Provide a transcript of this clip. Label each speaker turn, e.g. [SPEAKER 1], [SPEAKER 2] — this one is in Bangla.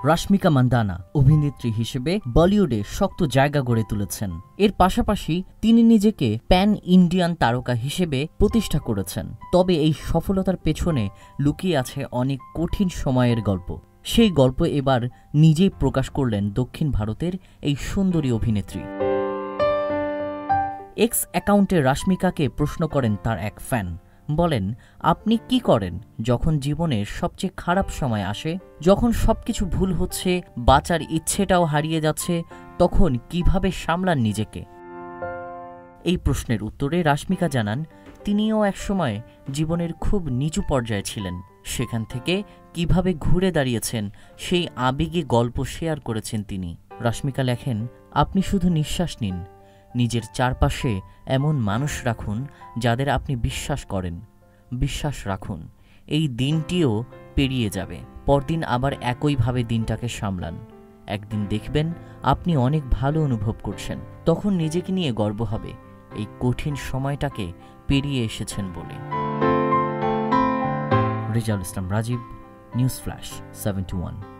[SPEAKER 1] রাশমিকা মান্দানা অভিনেত্রী হিসেবে বলিউডে শক্ত জায়গা গড়ে তুলেছেন। এর পাশাপাশি তিনি নিজেকে প্যান ইন্ডিয়ান তারকা হিসেবে প্রতিষ্ঠা করেছেন। তবে এই সফলতার পেছনে লুকিয়ে আছে অনেক কঠিন সময়ের গল্প। সেই গল্প এবার নিজেই প্রকাশ করলেন দক্ষিণ ভারতের এই সুন্দরী অভিনেত্রী। এক্স অ্যাকাউন্টে রাশমিকাকে প্রশ্ন করেন তার এক ফ্যান। বলেন, আপনি কি করেন যখন জীবনের সবচেয়ে খারাপ সময় আসে, যখন সবকিছু ভুল হচ্ছে, বাঁচার ইচ্ছেটাও হারিয়ে যাচ্ছে, তখন কিভাবে সামলান নিজেকে? এই প্রশ্নের উত্তরে রাশমিকা জানান, তিনিও একসময় জীবনের খুব নিচু পর্যায়ে ছিলেন। সেখান থেকে কিভাবে ঘুরে দাঁড়িয়েছেন সেই আবেগী গল্প শেয়ার করেছেন তিনি। রাশমিকা লেখেন, আপনি শুধু নিঃশ্বাস নিন, নিজের চারপাশে এমন মানুষ রাখুন যাদের আপনি বিশ্বাস করেন। বিশ্বাস রাখুন, এই দিনটিও পেরিয়ে যাবে। পরদিন আবার একইভাবে দিনটাকে সামলান। একদিন দেখবেন আপনি অনেক ভালো অনুভব করছেন। তখন নিজেকে নিয়ে গর্ব হবে এই কঠিন সময়টাকে পেরিয়ে এসেছেন বলে। রেজাউল ইসলাম রাজীব, নিউজ ফ্ল্যাশ 721।